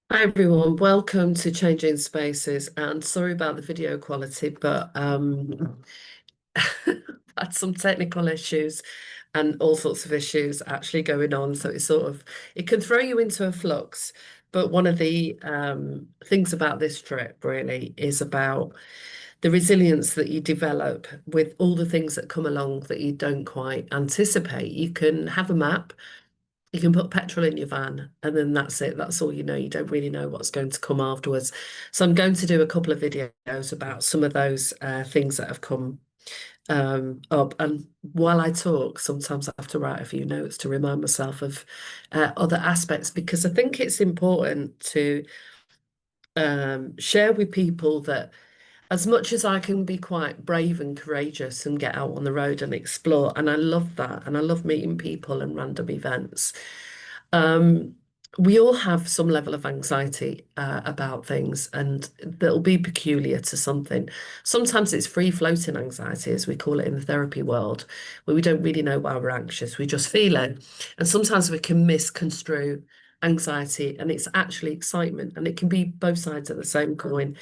Hi everyone, welcome to Changing Spaces and sorry about the video quality, but had some technical issues and all sorts of issues actually going on. So it can throw you into a flux. But one of the things about this trip really is about the resilience that you develop with all the things that come along that you don't quite anticipate. You can have a map, you can put petrol in your van, and then that's it. That's all you know. You don't really know what's going to come afterwards. So I'm going to do a couple of videos about some of those things that have come up. And while I talk, sometimes I have to write a few notes to remind myself of other aspects because I think it's important to share with people that as much as I can be quite brave and courageous and get out on the road and explore, and I love that, and I love meeting people and random events. Um, we all have some level of anxiety about things, and that'll be peculiar to something. Sometimes it's free floating anxiety, as we call it in the therapy world, where we don't really know why we're anxious, we just feel it. And sometimes we can misconstrue anxiety, and it's actually excitement, and it can be both sides of the same coin.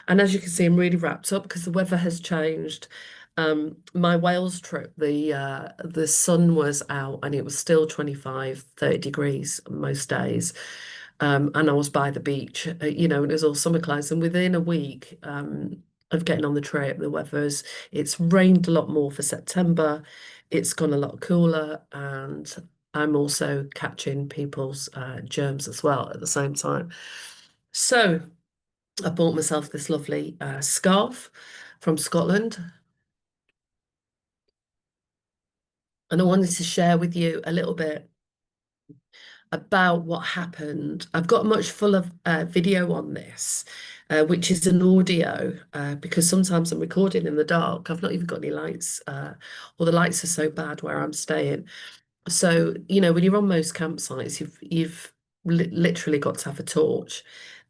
And as you can see, I'm really wrapped up because the weather has changed. My Wales trip, the sun was out and it was still 25, 30 degrees most days. And I was by the beach, and it was all summer clothes. And within a week of getting on the trip, it's rained a lot more for September. It's gone a lot cooler, and I'm also catching people's germs as well at the same time. So I bought myself this lovely scarf from Scotland, and I wanted to share with you a little bit about what happened. I've got much full of video on this, which is an audio, because sometimes I'm recording in the dark. I've not even got any lights, or the lights are so bad where I'm staying. So, when you're on most campsites, you've literally got to have a torch.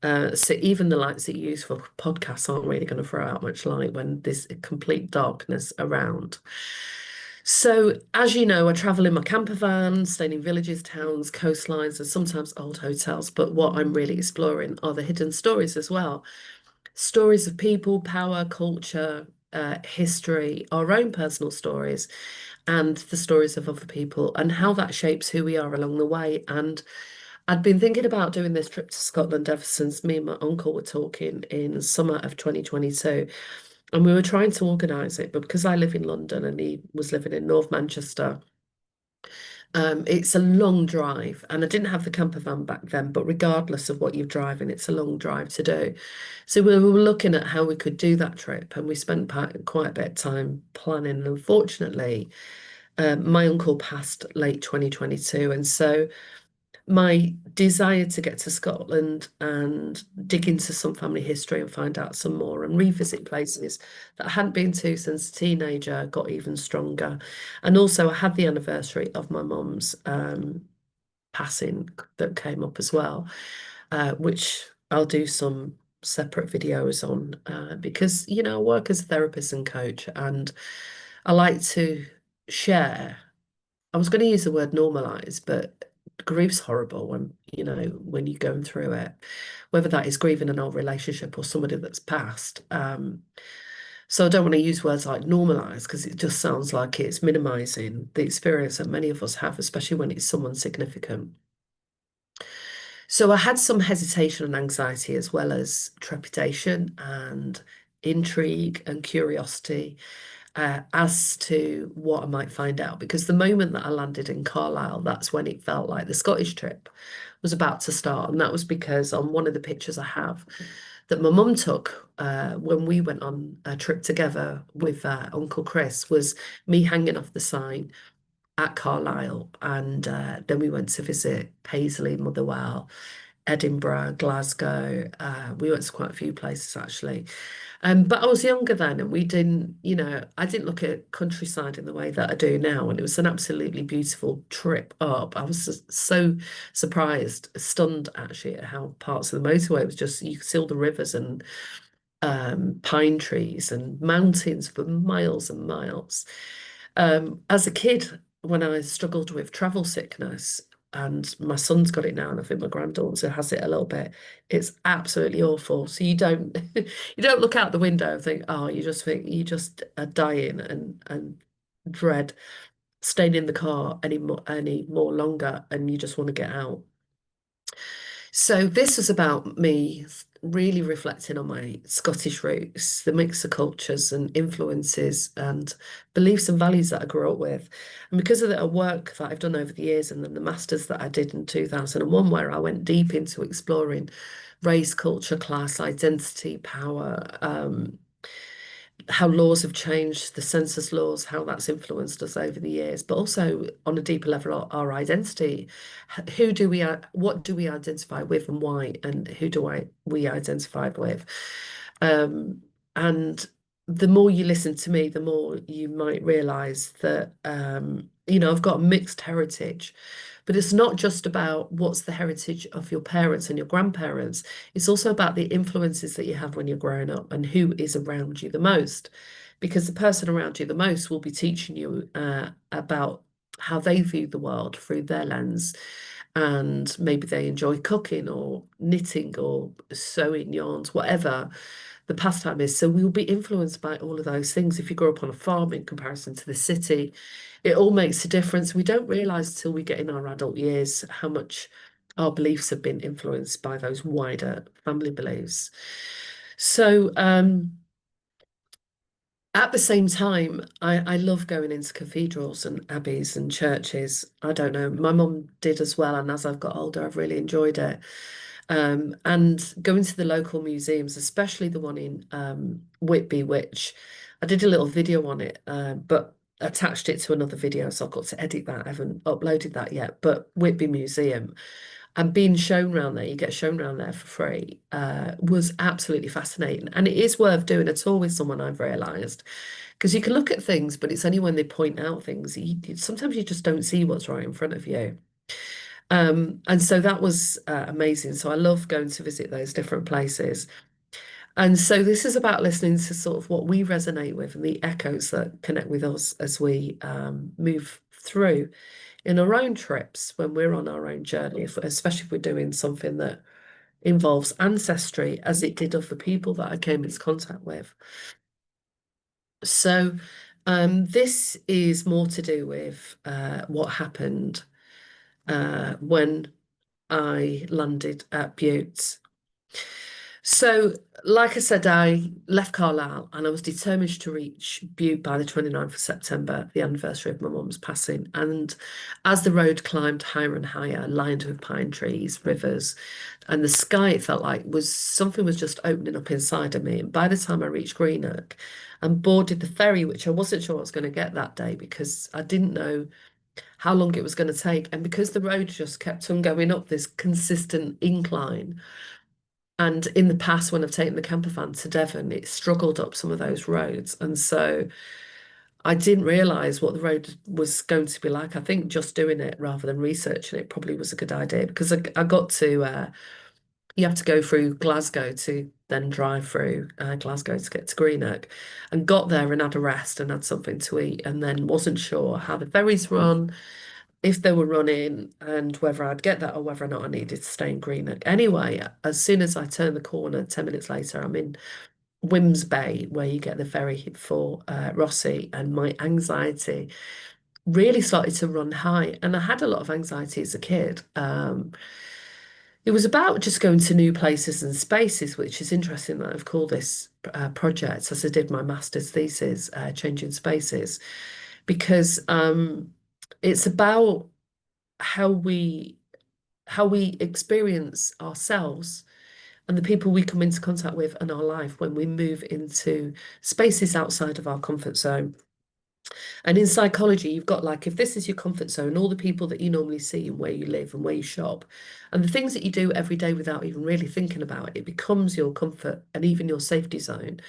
So even the lights that you use for podcasts aren't really going to throw out much light when there's complete darkness around. So, as you know, I travel in my camper van, staying in villages, towns, coastlines, and sometimes old hotels. But what I'm really exploring are the hidden stories as well. Stories of people, power, culture, history, our own personal stories, and the stories of other people, and how that shapes who we are along the way. And I'd been thinking about doing this trip to Scotland ever since me and my uncle were talking in summer of 2022. And we were trying to organise it, but because I live in London and he was living in North Manchester, it's a long drive. And I didn't have the camper van back then, but regardless of what you're driving, it's a long drive to do. So we were looking at how we could do that trip, and we spent quite a bit of time planning. And unfortunately, my uncle passed late 2022, and so my desire to get to Scotland and dig into some family history and find out some more and revisit places that I hadn't been to since a teenager got even stronger. And also, I had the anniversary of my mum's passing that came up as well, which I'll do some separate videos on, because, I work as a therapist and coach, and I like to share. I was going to use the word normalize, but grief's horrible when you're going through it, whether that is grieving an old relationship or somebody that's passed. So I don't want to use words like normalize because it just sounds like it's minimizing the experience that many of us have, especially when it's someone significant. So I had some hesitation and anxiety as well as trepidation and intrigue and curiosity as to what I might find out. Because the moment that I landed in Carlisle, that's when it felt like the Scottish trip was about to start. And that was because on one of the pictures I have that my mum took when we went on a trip together with Uncle Chris was me hanging off the sign at Carlisle. And then we went to visit Paisley, Motherwell, Edinburgh, Glasgow. We went to quite a few places actually. But I was younger then, and I didn't look at countryside in the way that I do now. And it was an absolutely beautiful trip up. I was just so surprised, stunned actually at how parts of the motorway was just, you could see all the rivers and pine trees and mountains for miles and miles. As a kid, when I struggled with travel sickness, and my son's got it now, and I think my granddaughter has it a little bit. It's absolutely awful. So you don't you don't look out the window and think, oh, you just think you just are dying and dread staying in the car any more longer, and you just want to get out. So this was about me really reflecting on my Scottish roots, the mix of cultures and influences and beliefs and values that I grew up with. And because of the work that I've done over the years and then the masters that I did in 2001, where I went deep into exploring race, culture, class, identity, power, how laws have changed, the census laws, how that's influenced us over the years, but also on a deeper level, our identity. Who do we, what do we identify with and why, and who do we identify with? Um, and the more you listen to me, the more you might realize that, I've got a mixed heritage. But it's not just about what's the heritage of your parents and your grandparents. It's also about the influences that you have when you're growing up and who is around you the most. Because the person around you the most will be teaching you about how they view the world through their lens. And maybe they enjoy cooking or knitting or sewing yarns, whatever the pastime is. So we'll be influenced by all of those things. If you grow up on a farm in comparison to the city, it all makes a difference. We don't realize till we get in our adult years how much our beliefs have been influenced by those wider family beliefs. So at the same time, I love going into cathedrals and abbeys and churches. I don't know, my mum did as well, and as I've got older, I've really enjoyed it. And going to the local museums, especially the one in Whitby, which I did a little video on it, but attached it to another video, so I've got to edit that. I haven't uploaded that yet. But Whitby Museum and being shown around there, you get shown around there for free, was absolutely fascinating. And it is worth doing a tour with someone, I've realised, because you can look at things, but it's only when they point out things, sometimes you just don't see what's right in front of you. And so that was amazing. So I love going to visit those different places. And so this is about listening to sort of what we resonate with and the echoes that connect with us as we move through in our own trips when we're on our own journey, especially if we're doing something that involves ancestry, as it did of the people that I came into contact with. So this is more to do with what happened when I landed at Bute. So, like I said, I left Carlisle and I was determined to reach Bute by the 29th of September, the anniversary of my mum's passing. And as the road climbed higher and higher, lined with pine trees, rivers, and the sky, it felt like something was just opening up inside of me. And by the time I reached Greenock and boarded the ferry, which I wasn't sure I was going to get that day because I didn't know how long it was going to take. And because the road just kept on going up this consistent incline. And in the past, when I've taken the camper van to Devon, it struggled up some of those roads. And so I didn't realize what the road was going to be like. I think just doing it rather than researching it probably was a good idea because I got to, you have to go through Glasgow to then drive through Glasgow to get to Greenock, and got there and had a rest and had something to eat, and then wasn't sure how the ferries run, if they were running, and whether I'd get that or whether or not I needed to stay in Greenock. Anyway, as soon as I turned the corner, 10 minutes later, I'm in Wims Bay, where you get the ferry for Rossi, and my anxiety really started to run high. And I had a lot of anxiety as a kid. It was about just going to new places and spaces, which is interesting that I've called this project, as I did my master's thesis, Changing Spaces, because it's about how we experience ourselves and the people we come into contact with in our life when we move into spaces outside of our comfort zone. And in psychology, you've got like, if this is your comfort zone, all the people that you normally see and where you live and where you shop, and the things that you do every day without even really thinking about it, it becomes your comfort and even your safety zone.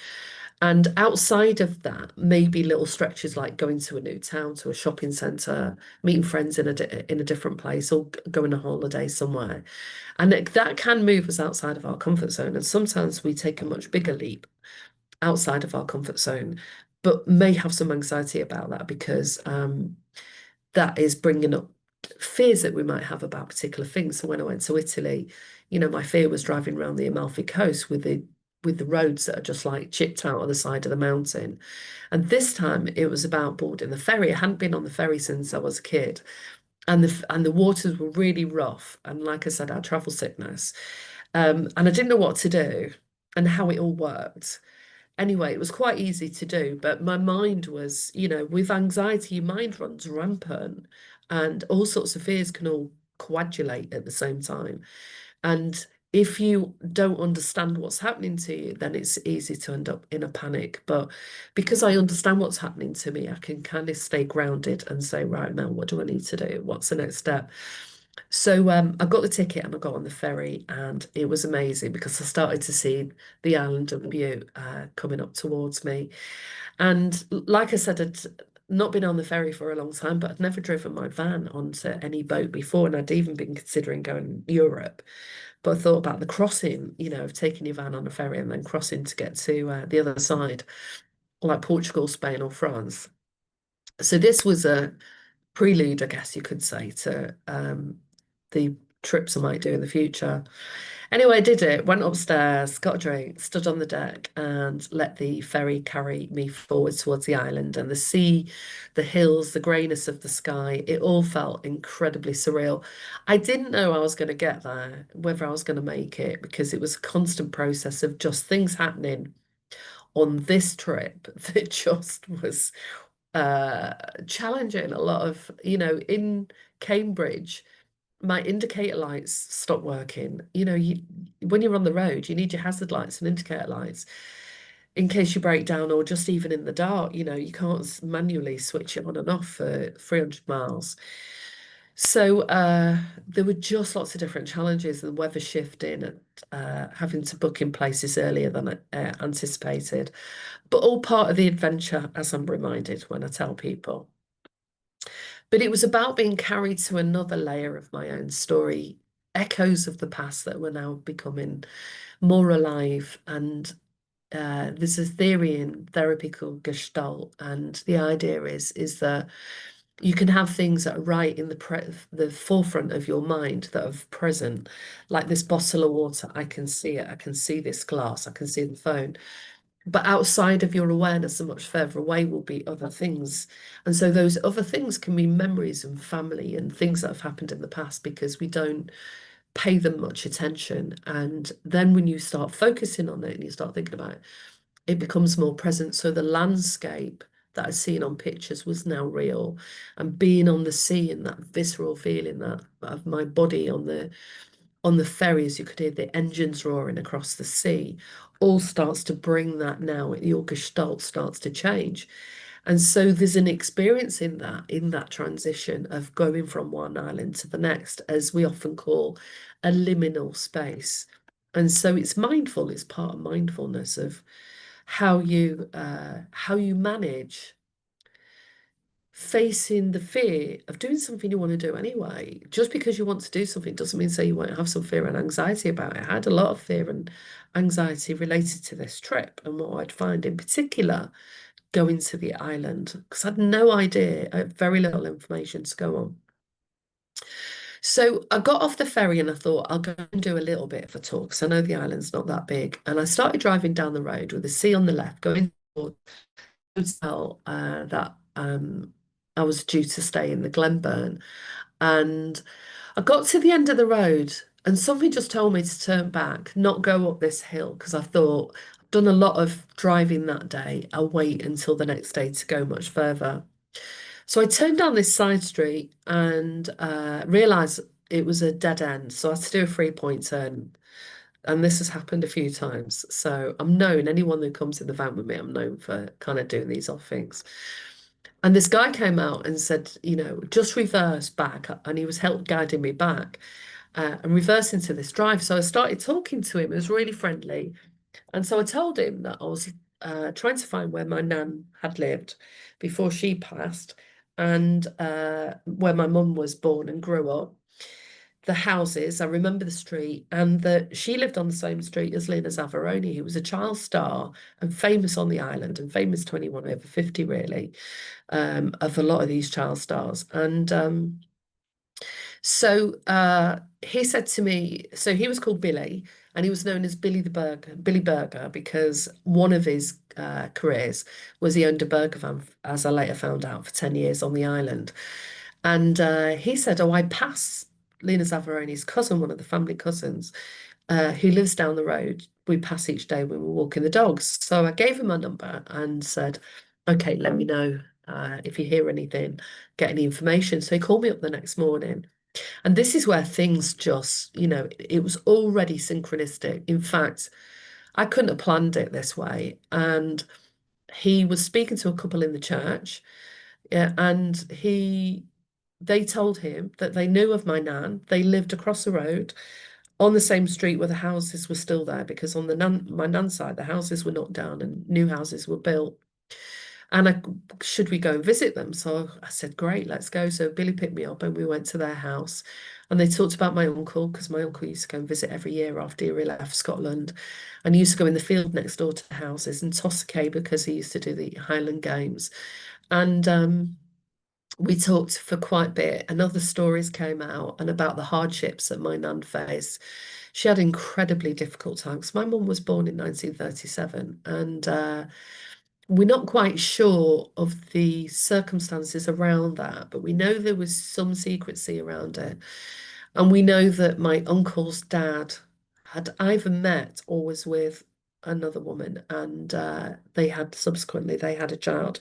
And outside of that, maybe little stretches like going to a new town, to a shopping centre, meeting friends in a different place, or going on a holiday somewhere. And that can move us outside of our comfort zone. And sometimes we take a much bigger leap outside of our comfort zone, but may have some anxiety about that because that is bringing up fears that we might have about particular things. So when I went to Italy, my fear was driving around the Amalfi Coast with the roads that are just like chipped out of the side of the mountain. And this time it was about boarding the ferry. I hadn't been on the ferry since I was a kid, and the waters were really rough. And like I said, I had travel sickness, and I didn't know what to do and how it all worked. Anyway, it was quite easy to do, but my mind was, with anxiety, your mind runs rampant, and all sorts of fears can all coagulate at the same time. And if you don't understand what's happening to you, then it's easy to end up in a panic. But because I understand what's happening to me, I can kind of stay grounded and say, right now, what do I need to do? What's the next step? So I got the ticket and I got on the ferry, and it was amazing because I started to see the island of Bute coming up towards me. And like I said, I'd not been on the ferry for a long time, but I'd never driven my van onto any boat before, and I'd even been considering going Europe. But I thought about the crossing, of taking your van on a ferry and then crossing to get to the other side, like Portugal, Spain, or France. So this was a prelude, I guess you could say, to the trips I might do in the future. Anyway, I did it, went upstairs, got a drink, stood on the deck, and let the ferry carry me forward towards the island. And the sea, the hills, the greyness of the sky, it all felt incredibly surreal. I didn't know I was going to get there, whether I was going to make it, because it was a constant process of just things happening on this trip that just was uh challenging. A lot of, in Cambridge, my indicator lights stopped working. When you're on the road, you need your hazard lights and indicator lights in case you break down, or just even in the dark, you can't manually switch it on and off for 300 miles. So there were just lots of different challenges, and weather shifting, and having to book in places earlier than anticipated, but all part of the adventure, as I'm reminded when I tell people. But it was about being carried to another layer of my own story, echoes of the past that were now becoming more alive. And there's a theory in therapy called Gestalt, and the idea is that you can have things that are right in the forefront of your mind that are present, like this bottle of water. I can see it. I can see this glass. I can see the phone. But outside of your awareness and much further away will be other things. And so those other things can be memories and family and things that have happened in the past because we don't pay them much attention. And then when you start focusing on it and you start thinking about it, it becomes more present. So the landscape that I'd seen on pictures was now real. And being on the sea and that visceral feeling that of my body on the ferries, you could hear the engines roaring across the sea, all starts to bring that now. Your gestalt starts to change. And so there's an experience in that transition of going from one island to the next, as we often call a liminal space. And so it's mindful, it's part of mindfulness of how you manage facing the fear of doing something you want to do anyway. Just because you want to do something doesn't mean say you won't have some fear and anxiety about it. I had a lot of fear and anxiety related to this trip and what I'd find in particular going to the island because I had no idea, I had very little information to go on. So I got off the ferry and I thought I'll go and do a little bit of a tour because I know the island's not that big. And I started driving down the road with the sea on the left, going towards hotel that I was due to stay in the Glenburn. And I got to the end of the road and something just told me to turn back, not go up this hill, because I thought I've done a lot of driving that day. I'll wait until the next day to go much further. So I turned down this side street and realized it was a dead end. So I had to do a 3-point turn. And this has happened a few times. So I'm known, anyone that comes in the van with me, I'm known for kind of doing these off things. And this guy came out and said, just reverse back. And he was help guiding me back and reverse into this drive. So I started talking to him. It was really friendly. And so I told him that I was trying to find where my nan had lived before she passed and where my mum was born and grew up, the houses, I remember the street, and that she lived on the same street as Lina Zavaroni, who was a child star and famous on the island and famous to anyone over 50, really, of a lot of these child stars. And So he said to me, so he was called Billy, and he was known as Billy Burger, because one of his careers was he owned a burger van, as I later found out, for 10 years on the island. And he said, oh, I pass Lena Zavaroni's cousin, one of the family cousins, who lives down the road. We pass each day when we're walking the dogs. So I gave him my number and said, okay, let me know if you hear anything, get any information. So he called me up the next morning. And this is where things just, it was already synchronistic. In fact, I couldn't have planned it this way. And he was speaking to a couple in the church, yeah, and they told him that they knew of my nan. They lived across the road on the same street where the houses were still there, because on my nan's side, the houses were knocked down and new houses were built. And should we go and visit them? So I said, great, let's go. So Billy picked me up and we went to their house. And they talked about my uncle, because my uncle used to go and visit every year after he left Scotland. And he used to go in the field next door to houses and toss a K, because he used to do the Highland Games. And we talked for quite a bit, and other stories came out and about the hardships that my nan faced. She had incredibly difficult times. My mum was born in 1937, and we're not quite sure of the circumstances around that, but we know there was some secrecy around it. And we know that my uncle's dad had either met or was with another woman, and they had a child.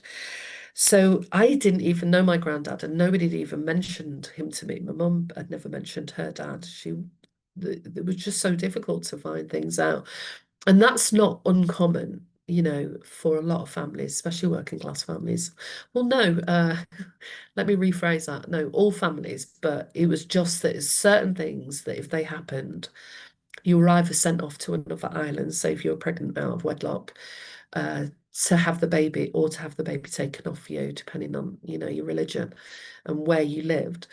So I didn't even know my granddad, and nobody had even mentioned him to me. My mum had never mentioned her dad. It was just so difficult to find things out. And that's not uncommon, for a lot of families, especially working class families. Well, no, let me rephrase that. No, all families, but it was just that certain things that if they happened, you were either sent off to another island, say if you were pregnant out of wedlock, uh, to have the baby, or to have the baby taken off you, depending on, your religion and where you lived.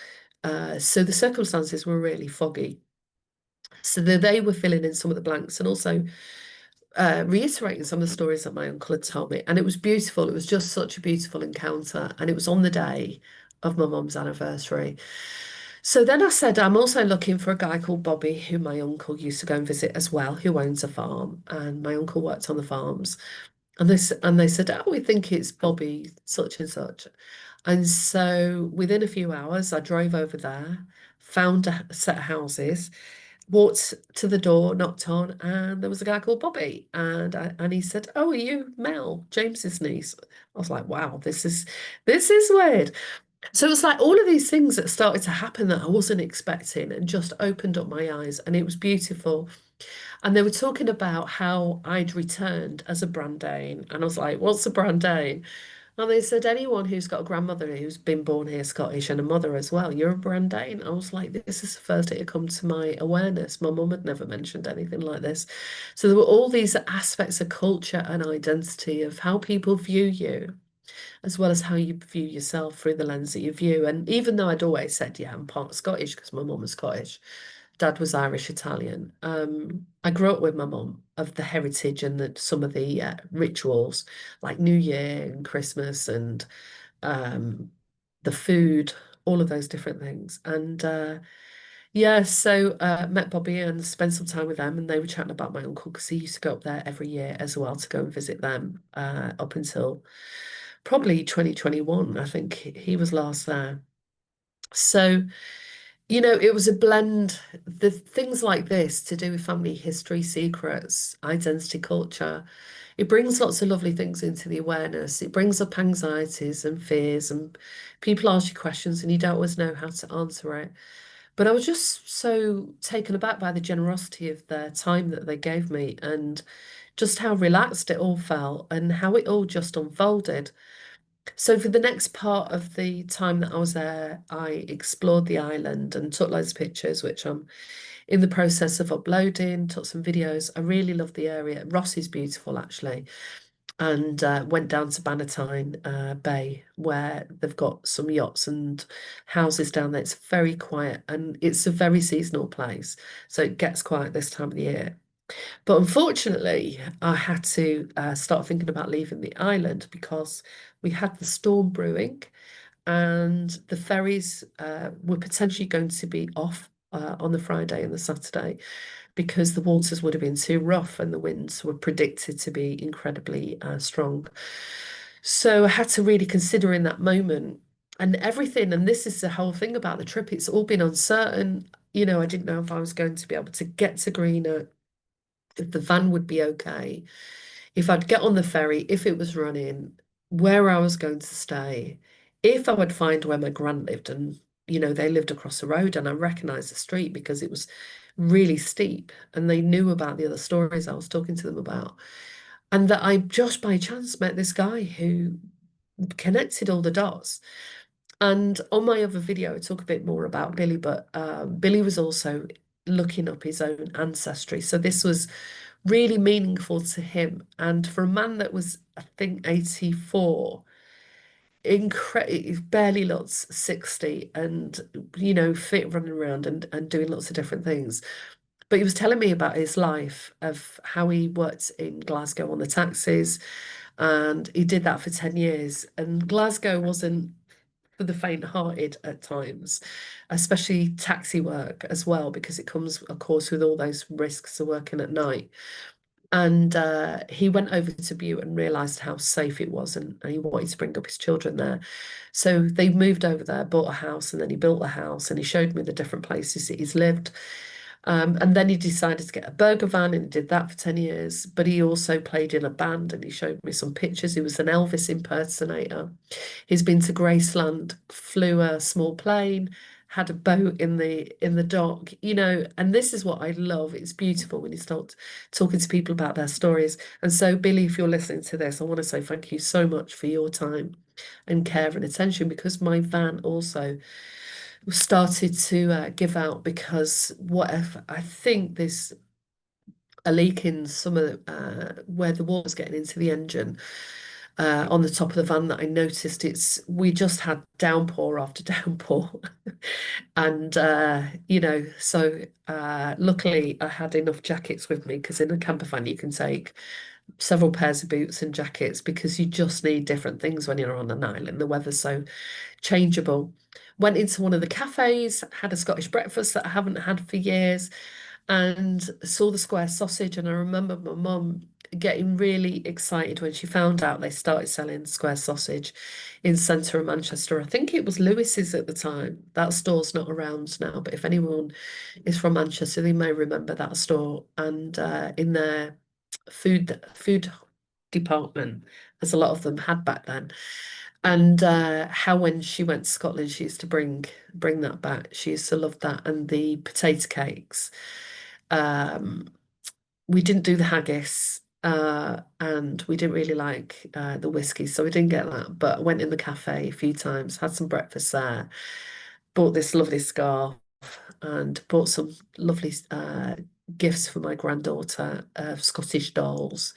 So the circumstances were really foggy. So they were filling in some of the blanks, and also reiterating some of the stories that my uncle had told me. And it was beautiful. It was just such a beautiful encounter. And it was on the day of my mum's anniversary. So then I said, I'm also looking for a guy called Bobby, who my uncle used to go and visit as well, who owns a farm. And my uncle worked on the farms. And they said, oh, we think it's Bobby, such and such. And so within a few hours, I drove over there, found a set of houses, walked to the door, knocked on, and there was a guy called Bobby. And he said, oh, are you Mel, James's niece? I was like, wow, this is weird. So it was like all of these things that started to happen that I wasn't expecting, and just opened up my eyes, and it was beautiful. And they were talking about how I'd returned as a Brandane. And I was like, what's a Brandane? And they said, anyone who's got a grandmother who's been born here Scottish and a mother as well, you're a Brandane. I was like, this is the first it had come to my awareness. My mum had never mentioned anything like this. So there were all these aspects of culture and identity, of how people view you, as well as how you view yourself through the lens that you view. And even though I'd always said, yeah, I'm part Scottish because my mum was Scottish, dad was Irish Italian. I grew up with my mum, of the heritage and some of the rituals, like New Year and Christmas, and um, the food, all of those different things. And yeah, so met Bobby and spent some time with them, and they were chatting about my uncle, because he used to go up there every year as well to go and visit them, up until probably 2021. I think he was last there. So, it was a blend. The things like this to do with family history, secrets, identity, culture, it brings lots of lovely things into the awareness. It brings up anxieties and fears, and people ask you questions and you don't always know how to answer it. But I was just so taken aback by the generosity of their time that they gave me, and just how relaxed it all felt, and how it all just unfolded. So for the next part of the time that I was there, I explored the island and took loads of pictures, which I'm in the process of uploading, took some videos. I really love the area. Ross is beautiful, actually. And went down to Bannatyne Bay, where they've got some yachts and houses down there. It's very quiet, and it's a very seasonal place. So it gets quiet this time of the year. But unfortunately, I had to start thinking about leaving the island, because we had the storm brewing. and the ferries were potentially going to be off on the Friday and the Saturday because the waters would have been too rough and the winds were predicted to be incredibly strong. So I had to really consider in that moment and everything. And this is the whole thing about the trip. It's all been uncertain. You know, I didn't know if I was going to be able to get to Greenock, if the van would be okay, if I'd get on the ferry, if it was running, where I was going to stay, if I would find where my gran lived. And, you know, they lived across the road and I recognized the street because it was really steep and they knew about the other stories I was talking to them about. And that I just by chance met this guy who connected all the dots. And on my other video, I talk a bit more about Billy, but Billy was also looking up his own ancestry. So this was really meaningful to him. And for a man that was, I think, 84, barely looks 60 and, you know, fit running around and doing lots of different things. But he was telling me about his life of how he worked in Glasgow on the taxis, and he did that for 10 years. And Glasgow wasn't for the faint-hearted at times, especially taxi work as well, because it comes, of course, with all those risks of working at night. And he went over to Bute and realised how safe it was, and he wanted to bring up his children there. So they moved over there, bought a house, and then he built a house, and he showed me the different places that he's lived. And then he decided to get a burger van and he did that for 10 years. But he also played in a band and he showed me some pictures. He was an Elvis impersonator. He's been to Graceland, flew a small plane, had a boat in the dock, you know, and this is what I love. It's beautiful when you start talking to people about their stories. And so, Billy, if you're listening to this, I want to say thank you so much for your time and care and attention, because my van also started to give out because whatever, I think there's a leak in some of where the water's getting into the engine on the top of the van that I noticed. We just had downpour after downpour. And you know, so luckily I had enough jackets with me, because in a camper van you can take several pairs of boots and jackets because you just need different things when you're on an island. The weather's so changeable. Went into one of the cafes, had a Scottish breakfast that I haven't had for years, and saw the square sausage. And I remember my mum getting really excited when she found out they started selling square sausage in centre of Manchester. I think it was Lewis's at the time. That store's not around now, but if anyone is from Manchester, they may remember that store. And in their food department, as a lot of them had back then. And how when she went to Scotland, she used to bring that back. She used to love that, and the potato cakes. Um, we didn't do the haggis, and we didn't really like the whiskey, so we didn't get that. But I went in the cafe a few times, had some breakfast there, bought this lovely scarf, and bought some lovely gifts for my granddaughter, Scottish dolls,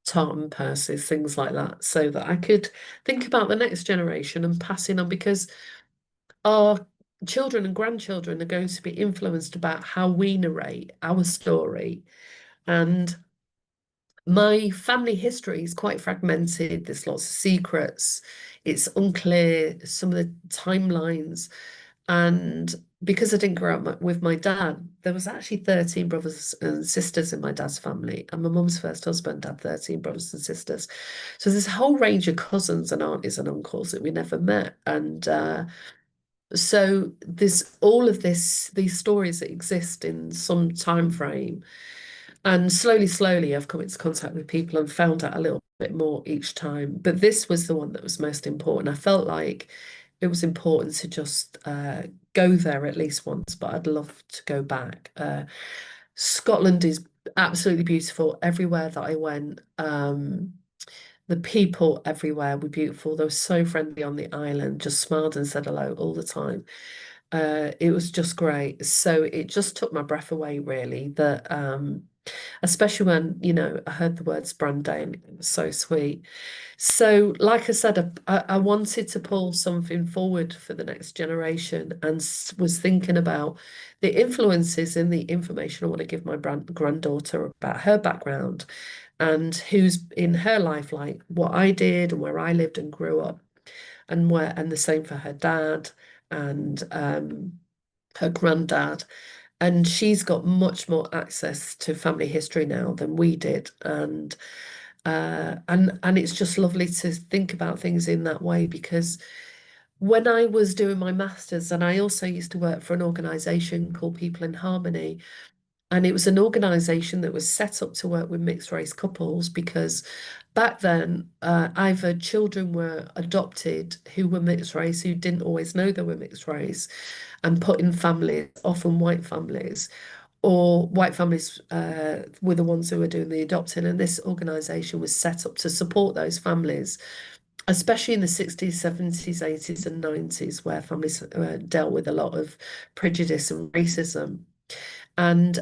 tartan purses, things like that, so that I could think about the next generation and passing on, because our children and grandchildren are going to be influenced about how we narrate our story. And my family history is quite fragmented. There's lots of secrets. It's unclear, some of the timelines. And because I didn't grow up with my dad, there was actually 13 brothers and sisters in my dad's family. And my mum's first husband had 13 brothers and sisters. So there's a whole range of cousins and aunties and uncles that we never met. And so there's all of these stories that exist in some time frame. And slowly, I've come into contact with people and found out a little bit more each time. But this was the one that was most important. I felt like it was important to just go there at least once, but I'd love to go back. Scotland is absolutely beautiful everywhere that I went. The people everywhere were beautiful. They were so friendly on the island, just smiled and said hello all the time. It was just great. So it just took my breath away, really, that especially when, you know, I heard the words Brandane. It was so sweet. So, like I said, I wanted to pull something forward for the next generation, and was thinking about the influences in the information I want to give my granddaughter about her background and who's in her life, like what I did and where I lived and grew up. and the same for her dad and her granddad. And she's got much more access to family history now than we did. And it's just lovely to think about things in that way because when I was doing my master's, and I also used to work for an organization called People in Harmony, and it was an organization that was set up to work with mixed race couples because back then, either children were adopted who were mixed race, who didn't always know they were mixed race, and put in families, often white families, or white families were the ones who were doing the adopting. And this organization was set up to support those families, especially in the 60s, 70s, 80s, and 90s, where families dealt with a lot of prejudice and racism. And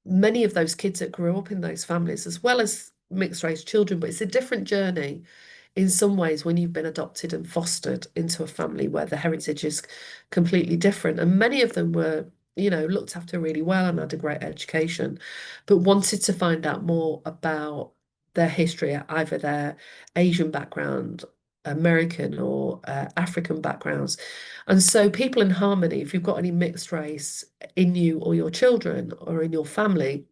many of those kids that grew up in those families, as well as mixed race children, but it's a different journey in some ways when you've been adopted and fostered into a family where the heritage is completely different. And many of them were, looked after really well and had a great education, but wanted to find out more about their history, either their Asian background, American or African backgrounds. And so, People in Harmony, if you've got any mixed race in you or your children or in your family,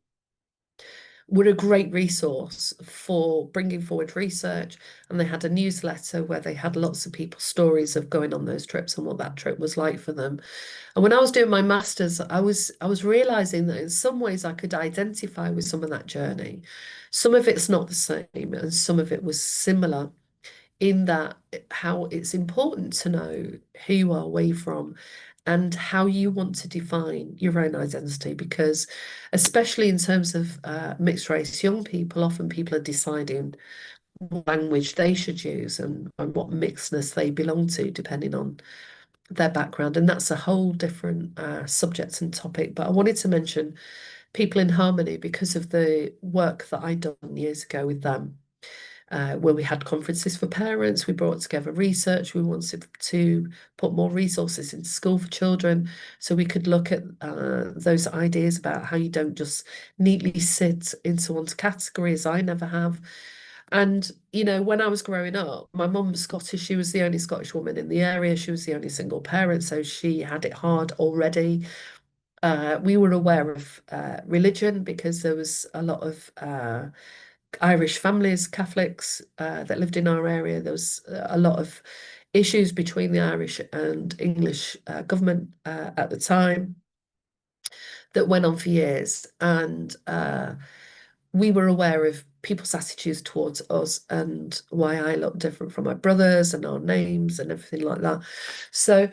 were a great resource for bringing forward research. And they had a newsletter where they had lots of people's stories of going on those trips and what that trip was like for them. And when I was doing my master's, I was realizing that in some ways I could identify with some of that journey. Some of it's not the same, and some of it was similar in that how it's important to know who you are, where you're from, and how you want to define your own identity. Because, especially in terms of mixed race young people, often people are deciding what language they should use and what mixedness they belong to, depending on their background. And that's a whole different subject and topic. But I wanted to mention People in Harmony because of the work that I'd done years ago with them, where we had conferences for parents, we brought together research, we wanted to put more resources into school for children so we could look at those ideas about how you don't just neatly sit into one's category, as I never have. And, when I was growing up, my mum's Scottish, she was the only Scottish woman in the area, she was the only single parent, so she had it hard already. We were aware of religion because there was a lot of Irish families, Catholics that lived in our area. There was a lot of issues between the Irish and English government at the time that went on for years. And we were aware of people's attitudes towards us and why I looked different from my brothers and our names and everything like that. So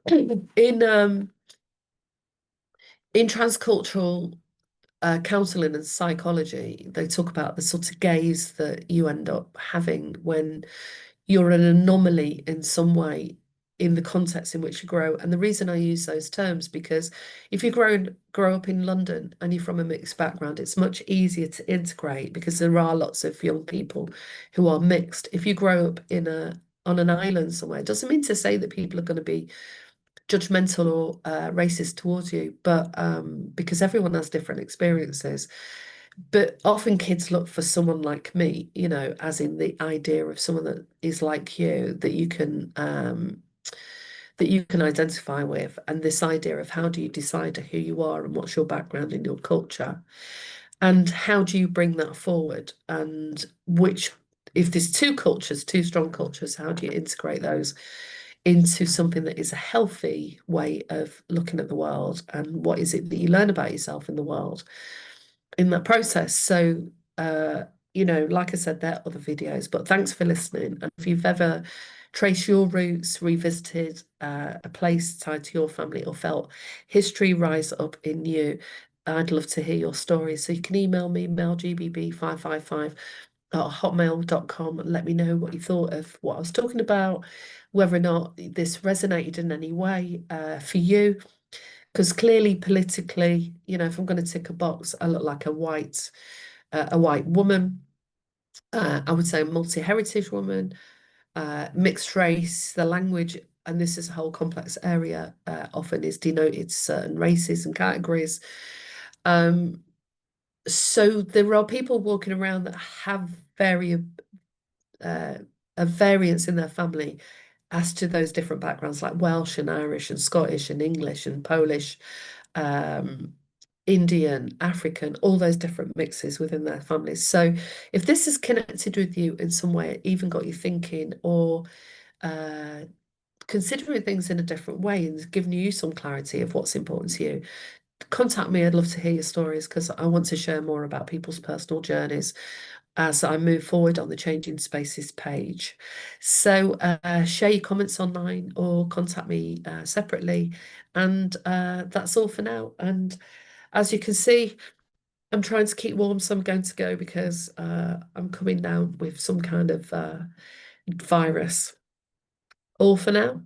in transcultural counseling and psychology, they talk about the sort of gaze that you end up having when you're an anomaly in some way in the context in which you grow. And the reason I use those terms, because if you grow up in London and you're from a mixed background, it's much easier to integrate because there are lots of young people who are mixed. If you grow up on an island somewhere, it doesn't mean to say that people are going to be judgmental or racist towards you, but because everyone has different experiences. But often kids look for someone like me, as in the idea of someone that is like you that you can identify with, and this idea of how do you decide who you are and what's your background in your culture, and how do you bring that forward, and which if there's two cultures, two strong cultures, how do you integrate those into something that is a healthy way of looking at the world, and what is it that you learn about yourself in the world in that process. So like I said, there are other videos, but thanks for listening. And if you've ever traced your roots, revisited a place tied to your family, or felt history rise up in you, I'd love to hear your story. So you can email me, melgbb555@hotmail.com, and let me know what you thought of what I was talking about, whether or not this resonated in any way for you. Because clearly, politically, if I'm going to tick a box, I look like a white woman. I would say a multi-heritage woman, mixed race. The language, and this is a whole complex area, often is denoted to certain races and categories. So there are people walking around that have a variance in their family as to those different backgrounds like Welsh and Irish and Scottish and English and Polish, um, Indian, African, all those different mixes within their families. So if this has connected with you in some way, even got you thinking or uh, considering things in a different way and given you some clarity of what's important to you, contact me. I'd love to hear your stories because I want to share more about people's personal journeys as I move forward on the Changing Spaces page. So share your comments online or contact me separately. And that's all for now. And as you can see, I'm trying to keep warm, so I'm going to go because I'm coming down with some kind of virus. All for now.